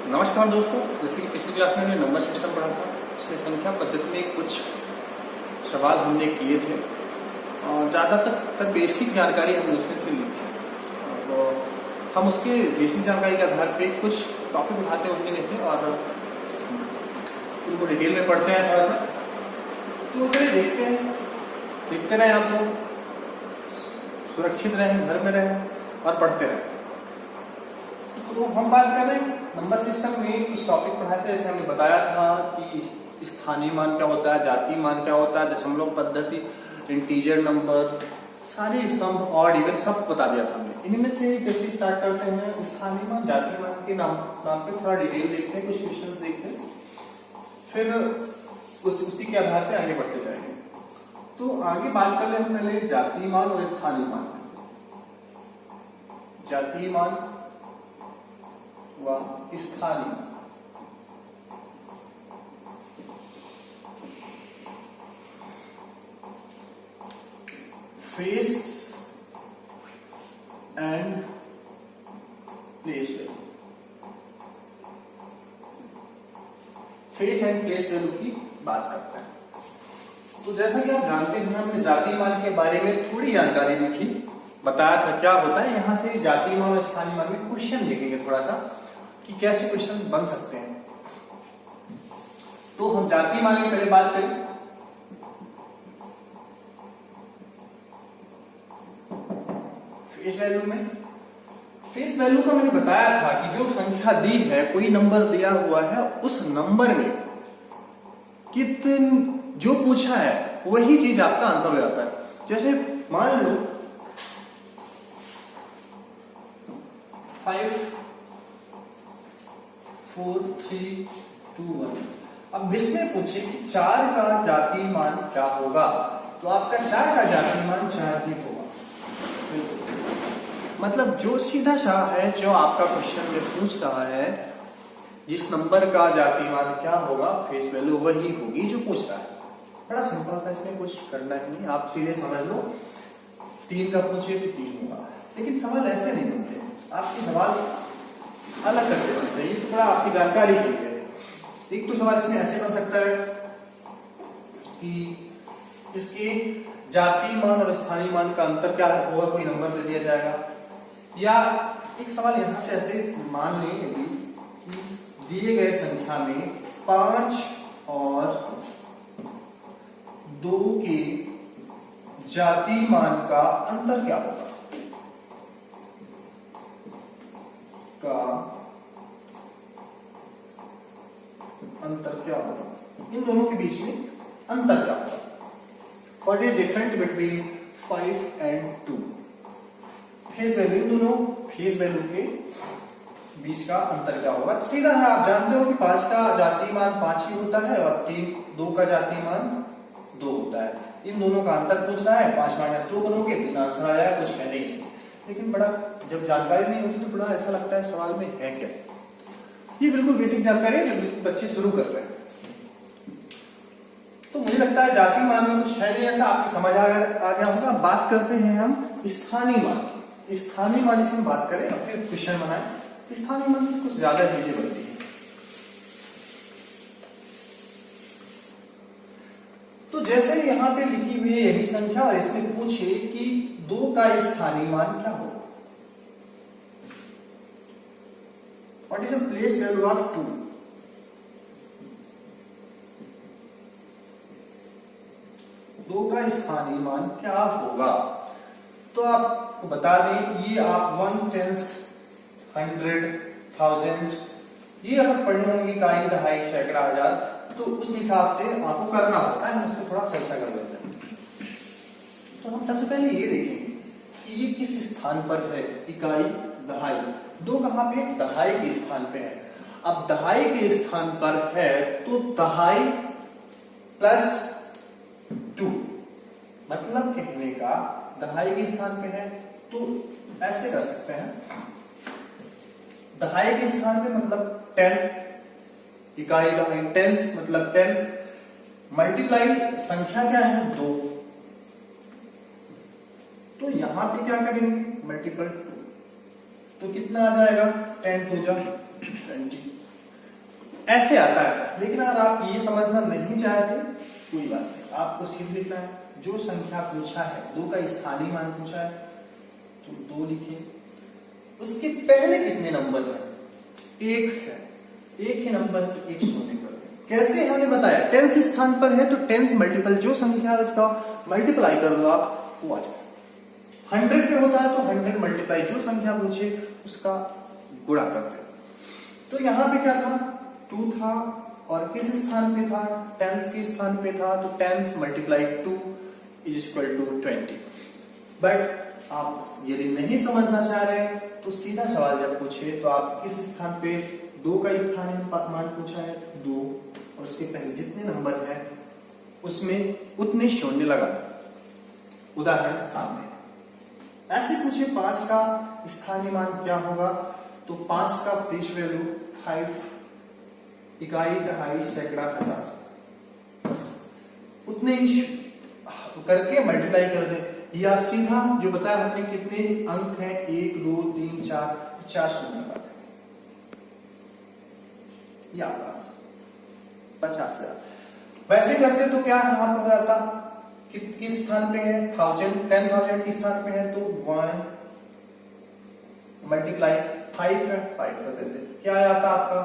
नमस्कार दोस्तों, जैसे कि पिछली क्लास में हमने नंबर सिस्टम पढ़ा था, इसमें संख्या पद्धति में कुछ सवाल हमने किए थे और ज़्यादातर बेसिक जानकारी हमने उसमें से ली थी। और हम उसके बेसिक जानकारी के आधार पे कुछ टॉपिक उठाते हैं उनमें से और उनको डिटेल में पढ़ते हैं थोड़ा सा। तो चलिए देखते रहें आप लोग, सुरक्षित रहें, घर में रहें और पढ़ते रहें। तो हम बात कर रहे हैं नंबर सिस्टम में कुछ टॉपिक पढ़ाए थे। जैसे हमने बताया था कि स्थानीय मान क्या होता है, जातीय मान क्या होता है, दशमलव पद्धति, इंटीजर नंबर, सारे सम ऑड इवन सब बता दिया था हमने। इनमें से जैसे स्टार्ट करते हैं स्थानीय मान जातीय मान के नाम पे थोड़ा डिटेल देखते हैं, कुछ क्वेश्चंस देखते हैं, फिर उसी के आधार पे आगे बढ़ते जाएंगे। तो आगे बात कर ले हम पहले जातीय मान और स्थानीय मान। जातीय मान व स्थानीय। Face and place value. Face and place value की बात करते हैं। तो जैसा कि आप जानते हैं, हमने जातीय मान के बारे में थोड़ी जानकारी दी थी, बताया था क्या होता है। यहां से जातीय मान और स्थानीय मान में क्वेश्चन देखेंगे थोड़ा सा कि कैसे क्वेश्चन बन सकते हैं। तो हम जातीय मान की पहले बात करें। फेस वैल्यू में, फेस वैल्यू का मैंने बताया था कि जो संख्या दी है, कोई नंबर दिया हुआ है, उस नंबर में जो पूछा है वही चीज आपका आंसर हो जाता है। जैसे मान लो 5 4 3 2 1। अब इसमें पूछे कि 4 का जातीय मान क्या होगा, तो आपका 4 का जातीय मान 4 ही होगा। मतलब जो सीधा सा है, जो आपका क्वेश्चन में पूछ रहा है, जिस नंबर का जातीय मान क्या होगा, फेस वैल्यू वही होगी जो पूछ रहा है। बड़ा सिंपल सा, इसमें कुछ करना ही नहीं, आप सीधे समझ लो। 3 का पूछे तो 3 होगा, लेकिन सवाल ऐसे नहीं बनते, आपके सवाल अलग करके बनते हैं। ये थोड़ा आपकी जानकारी के लिए। एक तो सवाल इसमें ऐसे बन सकता है कि इसके जातीय मान और स्थानीय मान का अंतर क्या होगा, कोई नंबर दे दिया जाएगा। या एक सवाल यहां से ऐसे मान लें कि दिए गए संख्या में 5 और 2 के जातीय मान का अंतर क्या होगा, इन दोनों के बीच में अंतर क्या होगा। What is different between 5 and 2। Face value, इन दोनों फेस वैल्यू के बीच का अंतर क्या होगा। सीधा है, आप जानते हो कि 5 का जातीय मान 5 ही होता है और 2 का जातीय मान 2 होता है। इन दोनों का अंतर पूछ रहा है, 5 - 2 करोगे तो आंसर आ जाएगा, कुछ है नहीं। लेकिन बड़ा जब जानकारी नहीं होती तो बड़ा ऐसा लगता है सवाल में है क्या। ये बिल्कुल बेसिक जानकारी है जो बच्चे शुरू कर रहे हैं। तो मुझे लगता है जातीय मान में कुछ है नहीं, ऐसा आपकी समझ आ गया होगा। बात करते हैं हम स्थानीय मान की। स्थानीय मान से हम बात करें और फिर क्वेश्चन बनाए। स्थानीय मान से कुछ ज्यादा चीजें बनती है। तो जैसे यहाँ पे लिखी हुई है यही संख्या और इसमें पूछे कि 2 का स्थानीय मान क्या होगा। What is the place value of 2। दो का स्थानीय मान क्या होगा। तो आपको बता दें, ये आप 1 10 100 1000 ये अगर पढ़े होंगे, इकाई, दहाई, सैकड़ा, हजार, तो उस हिसाब से आपको करना होता है। हम उससे थोड़ा चर्चा कर लेते हैं। तो हम सबसे पहले ये देखेंगे कि ये किस स्थान पर है, इकाई, दहाई। 2 कहां पे, दहाई के स्थान पे है। अब दहाई के स्थान पर है तो दहाई प्लस 2, मतलब कहने का दहाई के स्थान पे है तो ऐसे कर सकते हैं। दहाई के स्थान पे मतलब 10, इकाई दहाई 10 मतलब 10, मल्टीप्लाई संख्या क्या है 2, तो यहां पे क्या करेंगे मल्टीपल 2, तो कितना आ जाएगा 10 2 जा 20। ऐसे आता है। लेकिन अगर आप ये समझना नहीं चाहते कोई बात नहीं, आपको सिर्फ लिखना है जो संख्या पूछा है, 2 का स्थानीय मान पूछा है तो 2 लिखिए। उसके पहले कितने नंबर है? 1 है, 1 ही नंबर है तो 1 शून्य कर दें। कैसे हमने बताया, टेंस स्थान पर है तो टेंस मल्टीपल जो संख्या है उसका मल्टीप्लाई कर दो आप, वो आ जाए। 100 पे होता है तो 100 मल्टीप्लाई जो संख्या पूछे उसका गुणा करते। तो यहाँ पे क्या था, 2 था और किस स्थान पे था, टेंस के स्थान पे था, तो tens multiply 2 is equal to 20। But आप यदि नहीं समझना चाह रहे हैं तो सीधा सवाल जब पूछे तो आप किस स्थान पे 2 का स्थानीय मान पूछा है 2 और उसके पहले जितने नंबर है उसमें उतने शून्य लगा दो। उदाहरण सामने ऐसे पूछे 5 का स्थानीय मान क्या होगा, तो 5 का प्लेस वैल्यू 5, इकाई, दहाई, सैकड़ा, हजार, बस उतने ही करके मल्टीप्लाई कर दे। या सीधा जो बताया हमने कितने अंक हैं, 1 2 3 4, 50 शून्य लगा दे, या 50,000। वैसे करते तो क्या यहाँ पे हो जाता, किस स्थान पे है, 10,000 के स्थान पे है तो 1 मल्टीप्लाई 5 है, 5 कर देते, क्या आता आपका,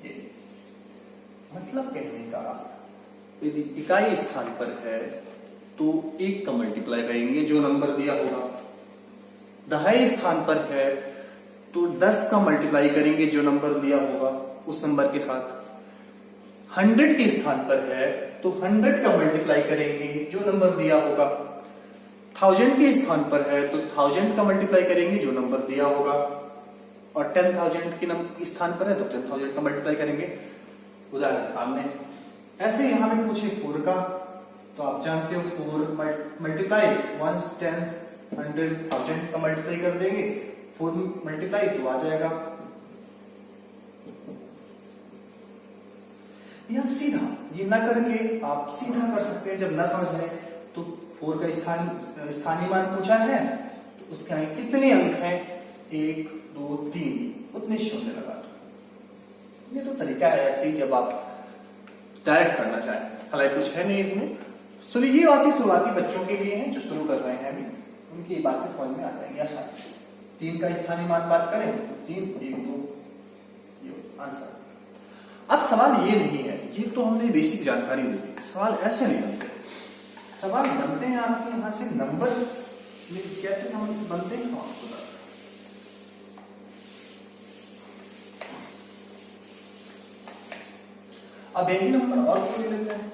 ये मतलब कहने का यदि इकाई स्थान पर है तो 1 का मल्टीप्लाई करेंगे जो नंबर दिया होगा, दहाई स्थान पर है तो 10 का मल्टीप्लाई करेंगे जो नंबर दिया होगा उस नंबर के साथ, 100 के स्थान पर है तो 100 का मल्टीप्लाई करेंगे जो नंबर दिया होगा, 1000 के स्थान पर है तो 1000 का मल्टीप्लाई करेंगे जो नंबर दिया होगा, और 10,000 के स्थान पर है तो 10,000 का मल्टीप्लाई करेंगे। उदाहरण सामने ऐसे यहां पे पूछे 4 का, तो आप जानते हो 4 मल्टीप्लाई 1 10 100 1000 का मल्टीप्लाई कर देंगे, 4 मल्टीप्लाई तो आ जाएगा। या सीधा ये ना करके आप सीधा कर सकते हैं, जब ना समझ में तो 4 का स्थानीय मान पूछा है तो उसके आगे कितने अंक हैं, 1 2 3, उतने शून्य लगा दो। ये तो तरीका है ऐसे ही जब आप डायरेक्ट करना चाहें, हालांकि कुछ है नहीं इसमें। सुनिए ये बातें शुरुआती बच्चों के लिए हैं जो शुरू कर रहे हैं अभी, उनकी ये बातें समझ में आ जाएंगी आसानी। 3 का स्थानीय मान बात करें तो 3 1 2 ये आंसर। अब सवाल ये नहीं है, ये तो हमने बेसिक जानकारी दी, सवाल ऐसे नहीं बनते। सवाल बनते हैं आपके यहां से नंबर्स में कैसे बनते हैं आपको बता। अब एक ही नंबर और कोई लेते हैं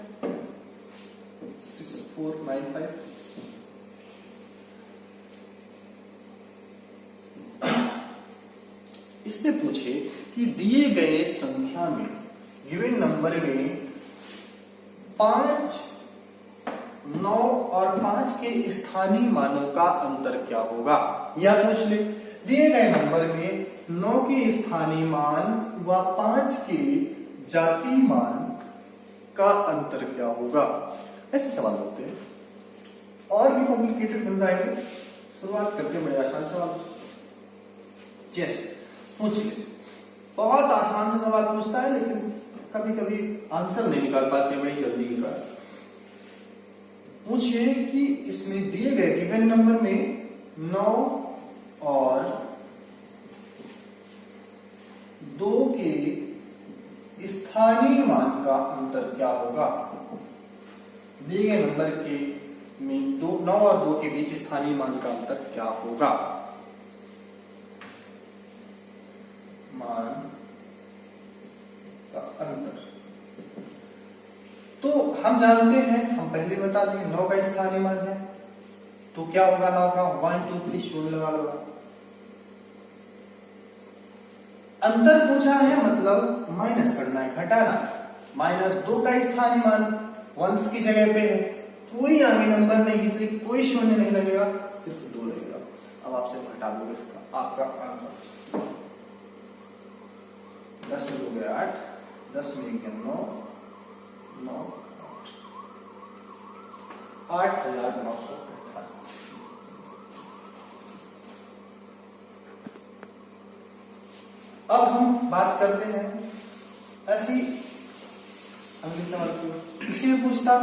6495। इसने पूछे कि दिए गए संख्या में, गिवन नंबर में 5 9 और 5 के स्थानीय मानों का अंतर क्या होगा। या पूछ ले दिए गए नंबर में 9 के स्थानीय मान व 5 के जातीय मान का अंतर क्या होगा। ऐसे सवाल होते हैं और भी कॉम्प्लिकेटेड बन जाएंगे। शुरुआत करते हैं बड़े आसान सवाल। जैसे पूछ ले, बहुत आसान सा सवाल पूछता है लेकिन कभी कभी आंसर नहीं निकाल पाते बड़ी जल्दी का। पूछिए कि इसमें दिए गए गिवन नंबर में 9 और 2 के स्थानीय मान का अंतर क्या होगा। दिए गए नंबर के में 9 और 2 के बीच स्थानीय मान का अंतर क्या होगा। मान का अंतर तो हम जानते हैं, हम पहले बता दें 9 का स्थानीय मान है तो क्या होगा 9 का 1 2 3 शून्य लगा लो। अंतर पूछा है मतलब माइनस करना है, घटाना है। -2 का स्थानीय मान वंश की जगह पे है, कोई आगे नंबर नहीं इसलिए कोई शून्य नहीं लगेगा, सिर्फ 2 लगेगा। अब आपसे घटा दोगे इसका आपका आंसर 10 में हो गया 8, 10 में 9 9 8,900। अब हम बात करते हैं ऐसी अगले सवाल की। इसी में पूछता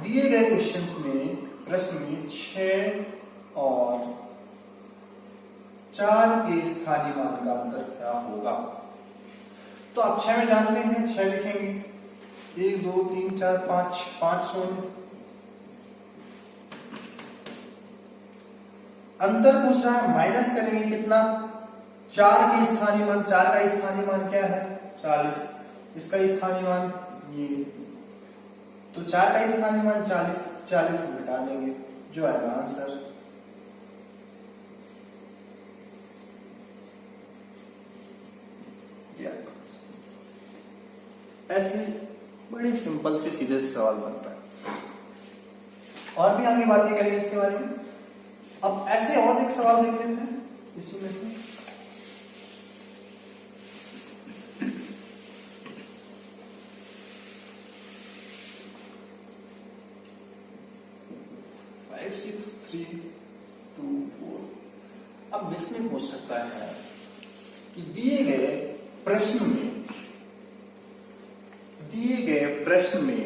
दिए गए क्वेश्चन में प्रश्न में 6 और 4 के स्थानीय मान का अंतर क्या होगा। तो आप 6 में जानते हैं, 6 लिखेंगे 1 2 3 4 5 5 शून्य। अंतर पूछ रहा है, माइनस करेंगे कितना, 4 के स्थानीय मान, 4 का स्थानीय मान क्या है 40, इसका स्थानीय मान ये, तो 4 का स्थानीय मान 40, 40 को घटा देंगे, जो आएगा आंसर। ऐसे बड़े सिंपल से सीधे सवाल बन रहा है, और भी आगे बातें करेंगे इसके बारे में। अब ऐसे और एक सवाल देख लेते हैं इसी में से। अब इसमें पूछ सकता है कि दिए गए प्रश्न में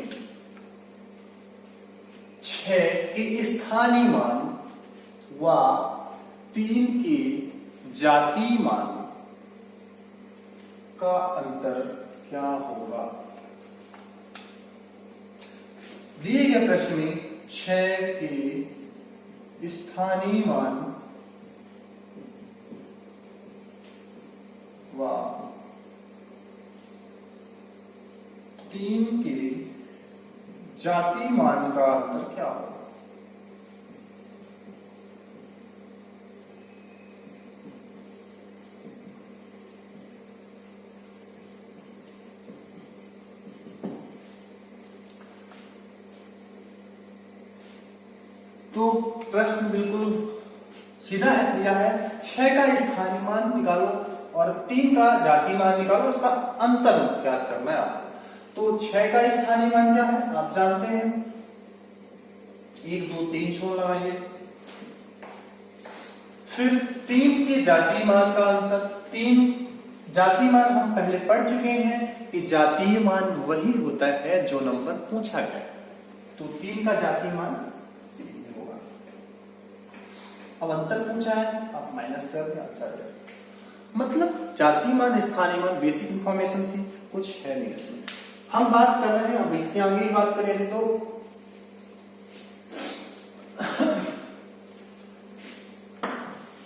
6 के स्थानीय मान व 3 के जातीय मान का अंतर क्या होगा। दिए गए प्रश्न में 6 के स्थानीय मान व 3 के जातीय मान का अंतर क्या होगा। तो प्रश्न बिल्कुल सीधा है, दिया है 6 का स्थानीय मान निकालो और 3 का जातीय मान निकालो, उसका अंतर ज्ञात करना है आपको। तो 6 का स्थानीय मान क्या है आप जानते हैं, 1 2 3 छोड़ लगाइए। फिर 3 के जातीय मान का अंतर, 3 जातीय मान हम पहले पढ़ चुके हैं कि जातीय मान वही होता है जो नंबर पूछा गया, तो 3 का जातीय मान 3 होगा। अब अंतर पूछा है, आप माइनस कर दें, आंसर है। मतलब जातीय मान स्थानीय मान बेसिक इंफॉर्मेशन थी, कुछ है नहीं इसमें। हम बात कर रहे हैं, अब इसके आगे ही बात करें तो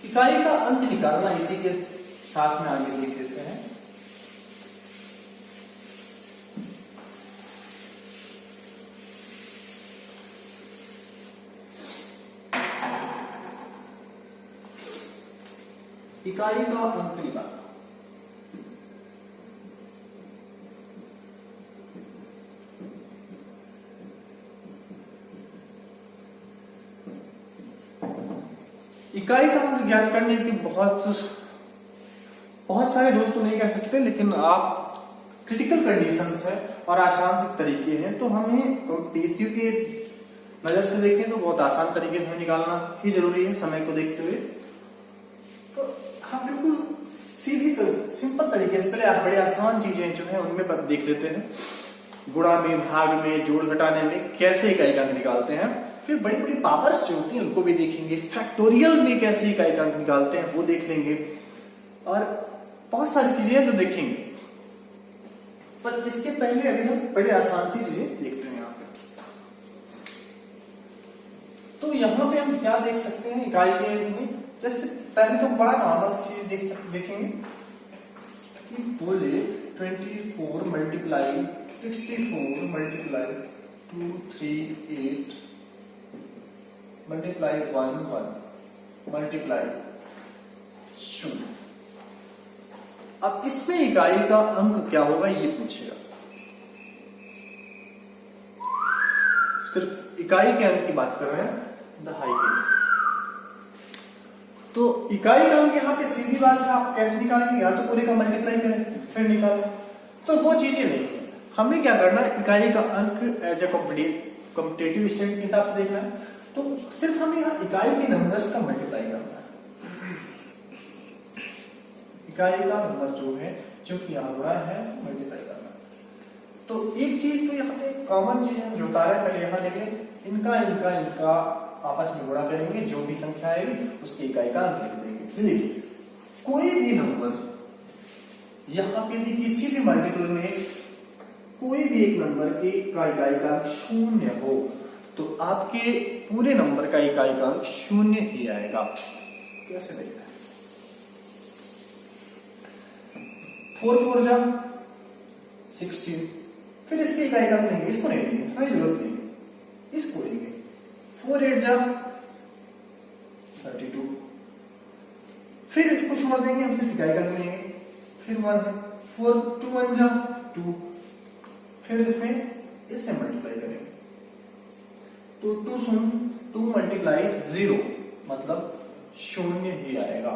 इकाई का अंक निकालना, इसी के साथ में आगे देख लेते हैं। इकाई का अंक निकालना, इकाई का अंक ज्ञात करने की बहुत सारे रूल तो नहीं कह सकते, लेकिन आप क्रिटिकल कंडीशंस है और आसान से तरीके हैं, तो हमें टीएसयू के नजर से देखें तो बहुत आसान तरीके से निकालना ही जरूरी है समय को देखते हुए। तो हम बिल्कुल सीधी सिंपल तरीके से पहले आप बड़े आसान चीजें जो है उनमें देख लेते हैं। गुणा में, भाग में, जोड़ घटाने में कैसे इकाई का अंक निकालते हैं, फिर बड़ी बड़ी पावर्स जो होती हैं उनको भी देखेंगे, फैक्टोरियल में कैसे इकाई का अंक निकालते हैं वो देख लेंगे, और बहुत सारी चीजें तो देखेंगे। पर इसके पहले अभी हम बड़े आसान सी चीजें देखते हैं यहाँ पे। तो यहाँ पे हम क्या देख सकते हैं इकाई के अंक में, जैसे पहले तो बड़ा नॉर्मल सी चीज देखेंगे कि बोले 24 मल्टीप्लाई 64 मल्टीप्लाई 238 मल्टीप्लाई 1 1 मल्टीप्लाई 0। अब इसमें इकाई का अंक क्या होगा ये पूछेगा। सिर्फ इकाई के अंक की बात कर रहे हैं, दहाई के लिए। तो इकाई का अंक यहाँ पे सीधी बात है, आप कैसे निकालेंगे, या तो पूरे का मल्टीप्लाई करें फिर निकालें, तो वो चीजें नहीं है। हमें क्या करना है, इकाई का अंक एज ए कॉम्पिटेटिव स्टैंडर्ड के हिसाब से देखना है, तो सिर्फ हमें यहाँ इकाई के नंबर्स का मल्टीप्लाई करना है। इकाई का नंबर जो है, क्योंकि यहाँ बड़ा है मल्टीप्लाई करना। तो एक चीज तो यहाँ पे कॉमन चीज हम जो उतारे पहले यहाँ देख लें, इनका आपस में गुणा करेंगे, जो भी संख्या आएगी उसकी इकाई का अंक लिख देंगे। देखिए कोई भी नंबर यहाँ पे भी किसी भी मल्टीपल में कोई भी एक नंबर के इकाई का अंक 0 हो तो आपके पूरे नंबर का इकाई का अंक 0 ही आएगा। कैसे देखते हैं? 4 4 जा 16, फिर इसके इकाई का अंक लेंगे, इसको नहीं लेंगे, हमें जरूरत नहीं, इसको लेंगे। 4 8 जा 32, फिर इसको छोड़ देंगे, हम सिर्फ इकाई का अंक लेंगे। फिर 1 4 2 1 जा 2, फिर इसमें इससे मल्टीप्लाई करेंगे तो 2 मल्टीप्लाई 0 मतलब 0 ही आएगा,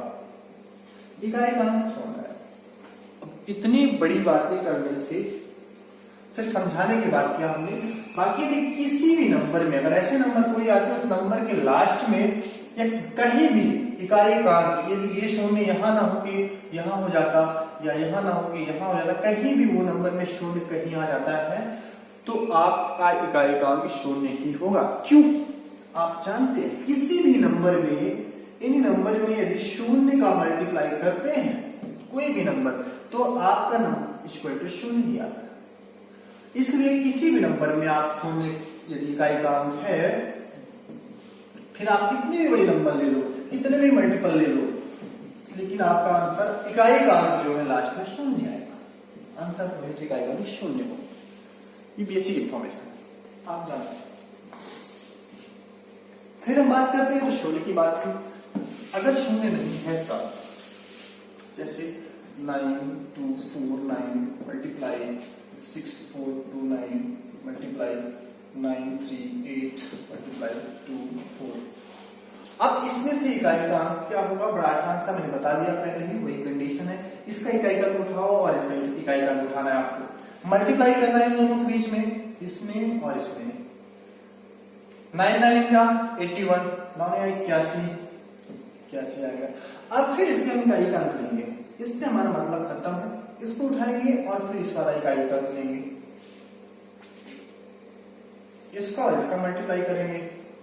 इकाई का अंक 0 आएगा। अब इतनी बड़ी बातें करने से सिर्फ समझाने की बात किया हमने, बाकी भी किसी भी नंबर में अगर ऐसे नंबर कोई आते हैं उस नंबर के लास्ट में या कहीं भी इकाई का अंक, यदि ये 0 यहाँ ना हो के यहाँ हो जाता या यहाँ ना हो के यहाँ हो जाता, कहीं भी वो नंबर में 0 कहीं आ जाता है तो आपका इकाई का अंक 0 ही होगा। क्यों? आप जानते हैं किसी भी नंबर में, इन नंबर में यदि 0 का मल्टीप्लाई करते हैं कोई भी नंबर तो आपका नंबर इक्वल टू 0 ही आता है। इसलिए किसी भी नंबर में आप 0 यदि इकाई का अंक है, फिर आप कितनी भी बड़ी नंबर ले लो, कितने भी मल्टीपल ले लो, लेकिन आपका आंसर इकाई का अंक जो है लास्ट में 0 आएगा। आंसर इकाई का अंक 0 हो। ये बेसिक इंफॉर्मेशन आप जानते हैं। फिर हम बात करते हैं तो 0 की बात की। अगर 0 नहीं है तब जैसे 9 2 4 9 मल्टीप्लाई 6 4 2 9 मल्टीप्लाई 9 3 8 मल्टीप्लाई 2 4। अब इसमें से इकाई का अंक क्या होगा? बड़ा आसान सा मैंने बता दिया पहले ही, वही कंडीशन है। इसका इकाई का अंक उठाओ और इसका इकाई का अंक उठाना है आपको, मल्टीप्लाई करना है इन दोनों के बीच में, इसमें और इसमें। 9 9 का 81, 9 81 आएगा। अब फिर इसके हम इकाई का अंक लेंगे, इससे हमारा मतलब खत्म है। इसको उठाएंगे और फिर इस वाला इकाई का अंक लेंगे, इसका और इसका मल्टीप्लाई करेंगे,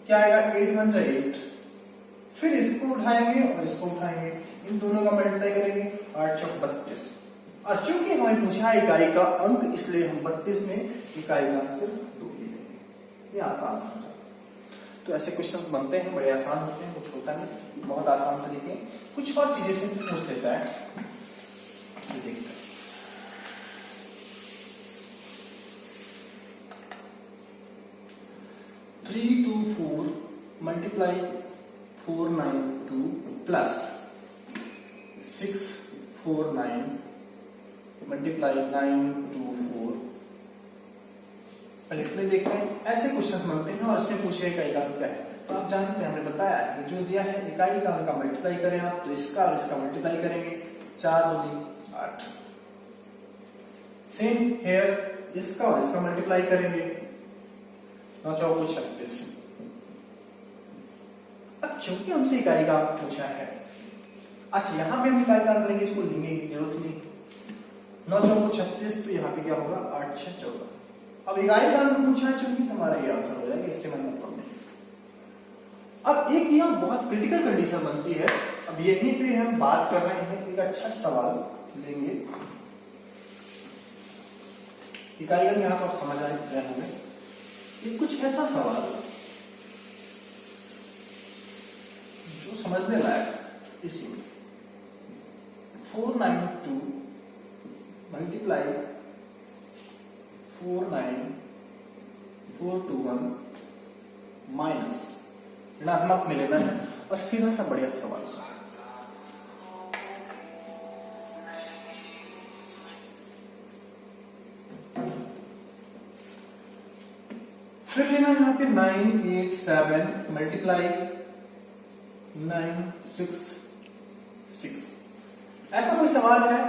क्या आएगा? 8 1 जा 8। फिर इसको उठाएंगे और इसको उठाएंगे, इन दोनों का मल्टीप्लाई करेंगे, 8 चौक 32। और चूंकि हमें पूछा इकाई का अंक, इसलिए हम 32 में इकाई का अंक सिर्फ 2 ही लेंगे। ये आपका आंसर है। तो ऐसे क्वेश्चंस बनते हैं, बड़े आसान होते हैं, कुछ होता नहीं, बहुत आसान तरीके। कुछ और चीजें से पूछ लेता है, देखते हैं। Three 2 4 multiply 4 9 2 plus 6 4 9 multiply 9 2 4। पहले देखते हैं ऐसे क्वेश्चंस बनते हैं और इसमें पूछे इकाई का अंक क्या है। तो आप जानते हैं, हमने बताया है जो दिया है इकाई का अंक का मल्टीप्लाई करें आप, तो इसका और इसका मल्टीप्लाई करेंगे, 4 2 8। सेम हेयर, इसका और इसका मल्टीप्लाई करेंगे, 9 चौको 36। अब चूंकि हमसे इकाई का अंक पूछा है, अच्छा यहाँ पे हम इकाई का अंक लेंगे, इसको लेंगे की जरूरत नहीं। 9 चौको 36, तो यहाँ पे क्या होगा? 8 6 14। अब इकाई का अंक पूछा है चूंकि हमारा ये आंसर हो जाएगा, इससे मन मतलब नहीं। अब एक यहाँ बहुत क्रिटिकल कंडीशन बनती है, अब यहीं पे हम बात कर रहे हैं, एक अच्छा सवाल लेंगे। इकाई का यहाँ तो आप समझ आए क्या होंगे। ये कुछ ऐसा सवाल जो समझने लायक, इसमें 4 9 2 मल्टीप्लाई 4 9 4 2 1 माइनस ऋणात्मक में लेना है और सीधा सा बढ़िया सवाल। फिर लेना है यहाँ पे 9 8 7 मल्टीप्लाई 9 6 6। ऐसा कोई सवाल है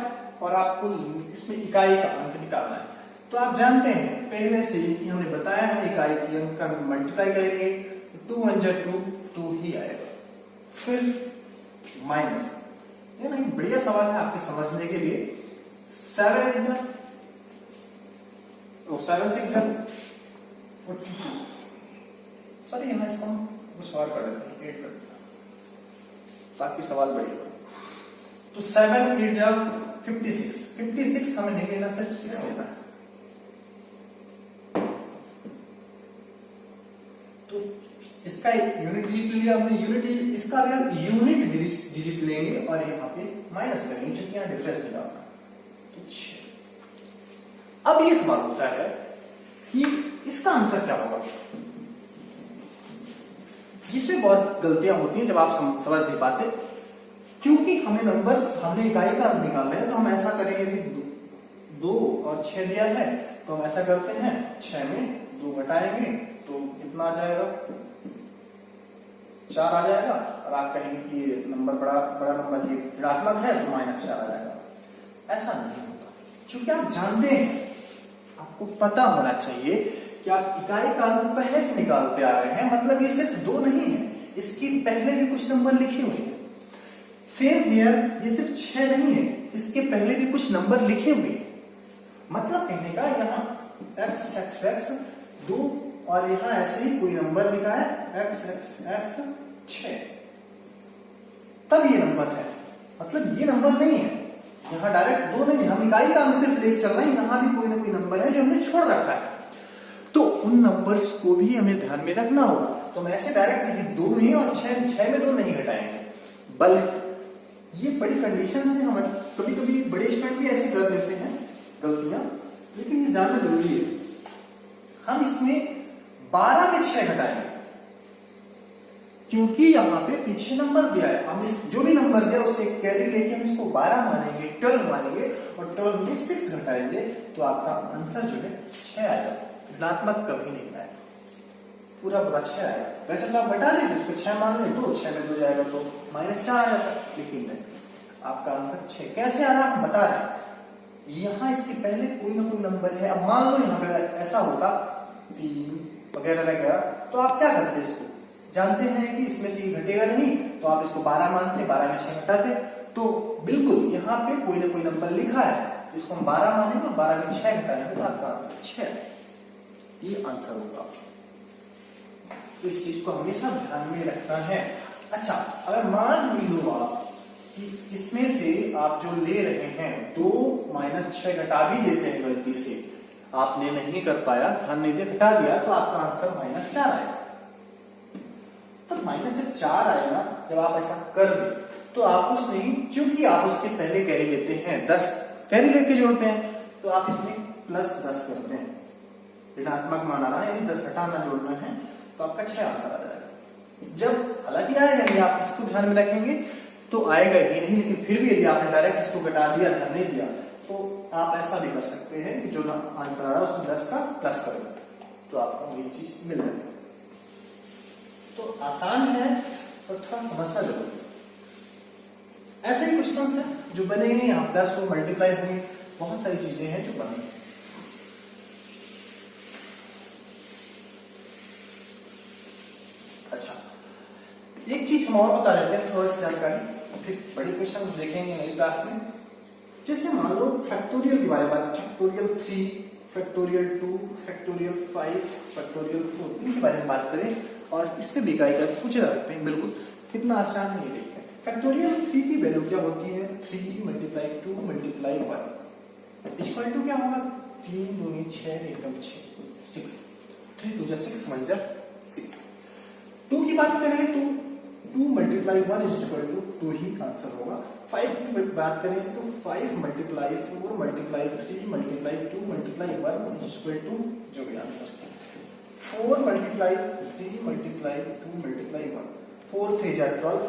और आपको इसमें इकाई का अंक निकालना है। तो आप जानते हैं पहले से ही हमने बताया है, इकाई के अंक का मल्टीप्लाई करेंगे, 2 1 जा 2 2 ही आएगा। फिर माइनस ये नहीं, बढ़िया सवाल है आपके समझने के लिए। 7 8 7 6 42। सॉरी यहाँ इसको हम कुछ और कर देते हैं, 8 कर देते हैं ताकि सवाल बढ़िया। तो 7 8 जब 56, 56 हमें नहीं लेना, सिर्फ 6 लेना है। तो इसका यूनिट डिजिट लिया हमने, यूनिट इसका भी हम यूनिट डिजिट लेंगे और यहाँ पे माइनस करेंगे क्योंकि यहाँ डिफरेंस निकालना। तो 6। अब ये सवाल होता है कि इसका आंसर क्या होगा। इसमें बहुत गलतियां होती हैं जब आप समझ नहीं पाते, क्योंकि हमने इकाई का अंक निकालना है। तो हम ऐसा करेंगे, यदि 2 और 6 दिया है तो हम ऐसा करते हैं, 6 में 2 घटाएंगे तो कितना आ जाएगा, 4 आ जाएगा। और आप कहेंगे कि ये नंबर बड़ा नंबर ये ऋणात्मक है तो -4 आ जाएगा। ऐसा नहीं होता, क्योंकि आप जानते हैं, आपको पता होना चाहिए कि आप इकाई का अंक पहले से निकालते आ रहे हैं। मतलब ये सिर्फ 2 नहीं है, इसके पहले भी कुछ नंबर लिखे हुए हैं। सेम हियर, ये सिर्फ 6 नहीं है, इसके पहले भी कुछ नंबर लिखे हुए हैं। मतलब कहने का यहाँ x x x 2 और यहाँ ऐसे ही कोई नंबर लिखा है x x x 6, तब ये नंबर है। मतलब ये नंबर नहीं है, यहाँ डायरेक्ट 2 नहीं है, हम इकाई का अंक सिर्फ लेके चल रहे हैं। यहाँ भी कोई ना कोई नंबर है जो हमने छोड़ रखा है, तो उन नंबर्स को भी हमें ध्यान में रखना होगा। तो हम ऐसे डायरेक्ट नहीं, 2 नहीं और 6 में 2 नहीं घटाएंगे, बल्कि ये बड़ी कंडीशन है। हम कभी कभी बड़े स्टूडेंट भी ऐसे कर देते हैं गलतियां, लेकिन ये जानना जरूरी है। हम इसमें 12 में 6 घटाएंगे क्योंकि यहाँ पे पीछे नंबर दिया है। हम इस जो भी नंबर दिया उससे कैरी लेके हम इसको 12 मानेंगे, 12 मानेंगे और 12 में 6 घटाएंगे तो आपका आंसर जो है 6 आएगा। ऋणात्मक कभी नहीं आएगा, पूरा 6 आएगा। वैसे तो आप घटा लीजिए, उसको 6 मान लें तो 6 में 2 जाएगा तो -4 आ जाता, लेकिन नहीं, आपका आंसर 6 कैसे आ रहा है हम बता रहे हैं। यहाँ इसके पहले कोई ना कोई नंबर है। अब मान लो यहाँ पे ऐसा होता 3 वगैरह वगैरह, तो आप क्या करते, इसको जानते हैं कि इसमें से घटेगा नहीं, तो आप इसको 12 मानते, 12 में 6 घटाते। तो बिल्कुल यहाँ पे कोई ना कोई नंबर लिखा है, इसको हम 12 मानेंगे और 12 में 6 घटाएंगे तो आपका आंसर 6 है। ये आंसर होगा। तो इस चीज को हमेशा ध्यान में रखना है। अच्छा, अगर मान लो आप कि इसमें से आप जो ले रहे हैं 2 - 6 घटा भी देते हैं, गलती से आपने नहीं कर पाया, ध्यान नहीं दिया, घटा दिया, तो आपका आंसर -4 आएगा। तो जब 4 आएगा, जब आप ऐसा कर दे तो आप कुछ नहीं, क्योंकि आप उसके पहले कैरी लेते हैं 10, कैरी लेके जोड़ते हैं, तो आप इसमें +10 करते हैं। ऋणात्मक मान आ रहा है, यानी 10 घटाना जोड़ना है, तो आपका 6 आंसर आ जाएगा। जब हालांकि आएगा नहीं, आप इसको ध्यान में रखेंगे तो आएगा ही नहीं, लेकिन फिर भी यदि आपने डायरेक्ट इसको घटा दिया, ध्यान नहीं दिया, तो आप ऐसा भी कर सकते हैं कि जो आंसर आ रहा है उसमें 10 का प्लस करें, तो आपको वही चीज मिल जाएगी। तो आसान है और थोड़ा समझना जरूरी है। ऐसे ही क्वेश्चन है जो बने ही नहीं, यहाँ प्लस हो, मल्टीप्लाई होंगे, बहुत सारी चीजें हैं जो बने। अच्छा, एक चीज हम और बता देते हैं, थोड़ी सी जानकारी, फिर बड़ी क्वेश्चन देखेंगे नई क्लास में। जैसे मान लो फैक्टोरियल के बारे में, फैक्टोरियल 3, फैक्टोरियल 2, फैक्टोरियल 5, फैक्टोरियल 4, इनके बारे में बात करें और इसमें भी इकाई का पूछे जाते हैं। बिल्कुल कितना आसान है ये देखते हैं। फैक्टोरियल 3 की वैल्यू क्या होती है, 3 × 2 × 1 इक्वल टू क्या होगा, 3 दूनी 6 एकम 6, 3 2 6 1 6। 2 की बात करें तो 2 × 1 = 2 ही आंसर होगा। 5 की बात करें तो 5 × 4 × 3 × 2 × 1 = जो भी आंसर 4 × 3 × 2 × 1, 4 3 = 12,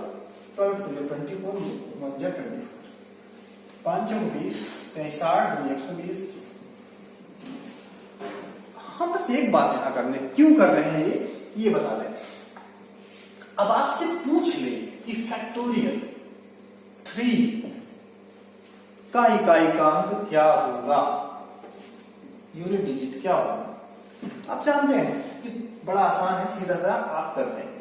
12 2 24, 1 24, 5 20, 60 120। हम बस एक बात यहां करने क्यों कर रहे हैं ये बता दें। अब आपसे पूछ ले कि फैक्टोरियल 3 का इकाई का अंक क्या होगा, यूनिट डिजिट क्या होगा। आप जानते हैं कि बड़ा आसान है, सीधा सा आप करते हैं।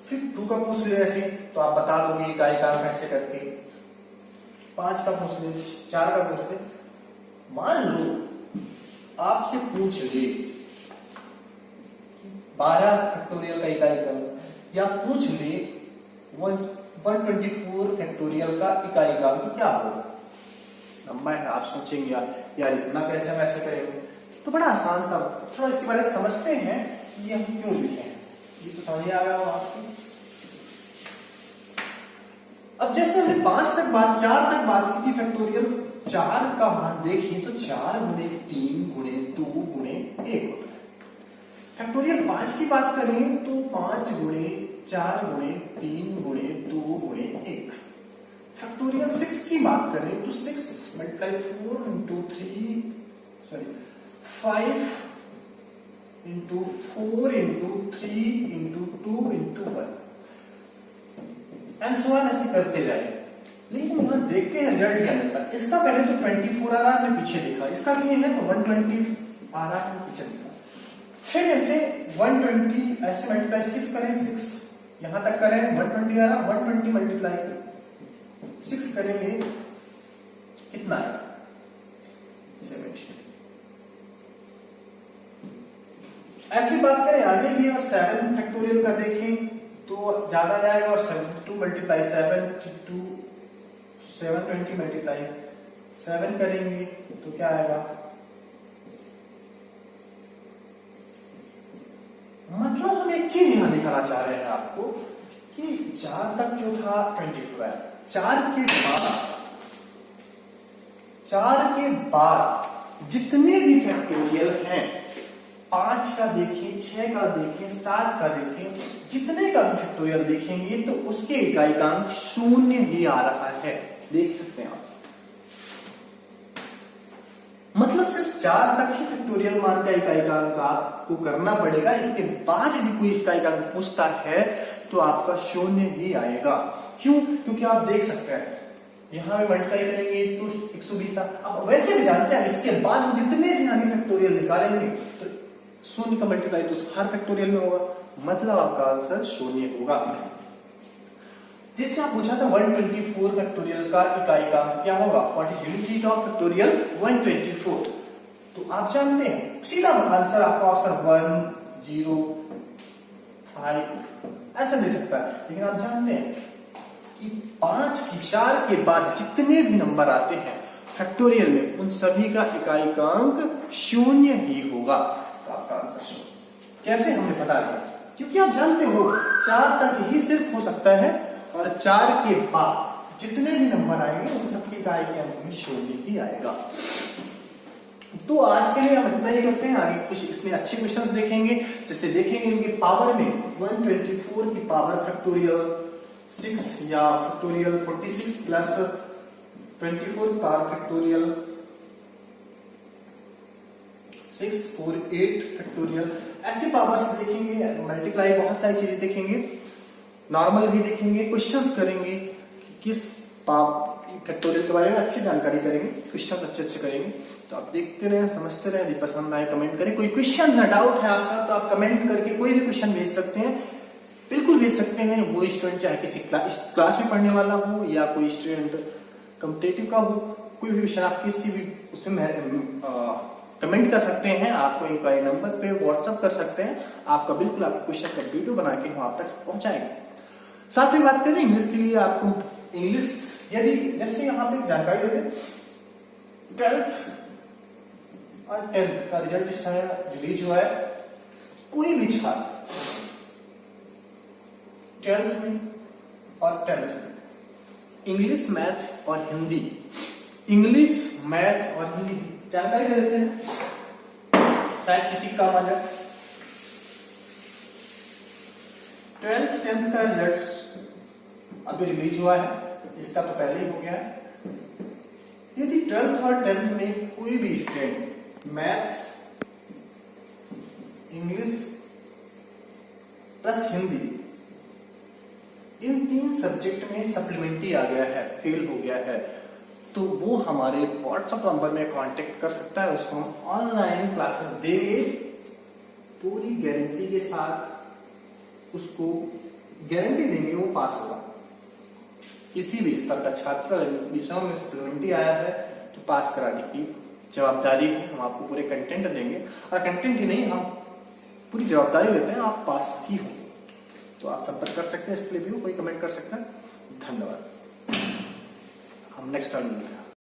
फिर 2 का पूछ ले ऐसे तो आप बता दोगे इकाई काम कैसे करके। 5 का पूछ ले, 4 का पूछ ले। मान लो आपसे पूछ ले 12 फैक्टोरियल का इकाई काम, या पूछ ले 124 फैक्टोरियल का इकाई काम तो क्या होगा। नंबर है, आप सोचेंगे यार इतना कैसे वैसे करेंगे, तो बड़ा आसान था। थोड़ा इसके बारे में समझते हैं ये हम क्यों लिखे हैं, ये तो समझ आ गया आपको। अब जैसे हमने 5 तक बात 4 तक बात की थी फैक्टोरियल, 4 का मान देखिए तो 4 गुणे 3 गुणे 2 गुणे 1 होता है। फैक्टोरियल 5 की बात करें तो 5 गुणे 4 गुणे 3 गुणे 2 गुणे 1। फैक्टोरियल 6 की बात करें तो 6 multiply 4 into 3 sorry 5 into 4 into 3 into 2 into 1 and so on, ऐसे करते जाए। लेकिन यहां देखते हैं रिजल्ट क्या मिलता है। इसका पहले तो 24 आ रहा है, हमने पीछे देखा, इसका ये है तो 120 आ रहा है, पीछे देखा। फिर इनसे 120 ऐसे मल्टीप्लाई 6 करें, 6 यहां तक करें, 120 आ रहा, 120 मल्टीप्लाई 6 करेंगे कितना है 70। ऐसी बात करें आगे भी, और 7 फैक्टोरियल का देखें तो ज्यादा जाएगा, और 72 मल्टीप्लाई 72 720 मल्टीप्लाई 7 करेंगे तो क्या आएगा, मतलब हम एक चीज यहां दिखाना चाह रहे हैं आपको कि 4 तक जो था 24 है, 4 के बाद जितने भी फैक्टोरियल हैं, 5 का देखें, 6 का देखें, 7 का देखें, जितने का भी फैक्टोरियल देखेंगे तो उसके इकाई कांक 0 ही आ रहा है, देख सकते हैं आप। मतलब सिर्फ 4 तक ही फैक्टोरियल मान का इकाई कांक आपको करना पड़ेगा, इसके बाद यदि कोई इकाई कांक पूछता है तो आपका 0 ही आएगा। क्यों? क्योंकि आप देख सकते हैं यहां भी मल्टीप्लाई करेंगे तो 120। अब वैसे भी जानते हैं इसके बाद हम जितने भी आगे फैक्टोरियल निकालेंगे तो 0 का मल्टीप्लाई तो हर फैक्टोरियल में होगा, मतलब आपका आंसर 0 होगा। जिससे आप पूछा था 124 फैक्टोरियल का इकाई कांक क्या होगा, what is unit of factorial 124। तो आप जानते हैं सीधा आंसर आपका ऑप्शन 1 0 5 ऐसा दे सकता है, लेकिन आप जानते हैं कि 5 की 4 के बाद जितने भी नंबर आते हैं फैक्टोरियल में उन सभी का इकाई कांक 0 ही होगा, तो आपका आंसर 0। कैसे हमने बता दिया, क्योंकि आप जानते हो 4 तक ही सिर्फ हो सकता है, और 4 के बाद जितने भी नंबर आएंगे उन सबकी इकाई कांक 0 ही आएगा। तो आज के लिए हम इतना ही करते हैं, आगे कुछ इसमें अच्छे क्वेश्चंस देखेंगे, जैसे देखेंगे इनके पावर में 124 की पावर फैक्टोरियल 6 या factorial 46 plus 24 power factorial 648 factorial, ऐसे पावर्स देखेंगे, मल्टीप्लाई बहुत सारी चीजें देखेंगे, नॉर्मल भी देखेंगे, क्वेश्चंस करेंगे, किस फैक्टोरियल के बारे में अच्छी जानकारी करेंगे, क्वेश्चंस अच्छे करेंगे। तो आप देखते रहे, समझते रहे, यदि पसंद आए कमेंट करें। कोई क्वेश्चन या डाउट है आपका तो आप कमेंट करके कोई भी क्वेश्चन भेज सकते हैं, बिल्कुल भेज सकते हैं। वो स्टूडेंट चाहे किसी क्लास में पढ़ने वाला हो या कोई स्टूडेंट कॉम्पिटिटिव का हो, कोई भी क्वेश्चन आप किसी भी उसमें कमेंट कर सकते हैं, आपको इंक्वायरी नंबर पे व्हाट्सएप कर सकते हैं, आपका बिल्कुल आपके क्वेश्चन का वीडियो बना के हम आप तक पहुंचाएंगे। साथ में बात करें इंग्लिश के लिए, आपको इंग्लिश यदि जैसे यहाँ पे जानकारी देते 12th और 10th का रिजल्ट इस समय रिलीज हुआ है। कोई भी छात्र 12th में और 10th में इंग्लिश मैथ और हिंदी, इंग्लिश मैथ और हिंदी जानकारी दे देते हैं, शायद किसी काम आ जाए। 12th 10th का रिजल्ट अभी रिलीज हुआ है, इसका तो पहले ही हो गया है। यदि 12th और 10th में कोई भी student maths, English plus Hindi इन 3 सब्जेक्ट में सप्लीमेंट्री आ गया है, फेल हो गया है, तो वो हमारे व्हाट्सएप नंबर में कांटेक्ट कर सकता है, उसको हम ऑनलाइन क्लासेस देंगे, पूरी गारंटी के साथ उसको गारंटी देंगे वो पास होगा। किसी भी स्तर का छात्र विषयों में 70 आया है तो पास कराने की जवाबदारी है। हम आपको पूरे कंटेंट देंगे और कंटेंट ही नहीं, हम पूरी जवाबदारी लेते हैं आप पास ही हो। तो आप संपर्क कर सकते हैं, इसके लिए भी कोई कमेंट कर सकते हैं। धन्यवाद। हम नेक्स्ट टाइम मिलते हैं।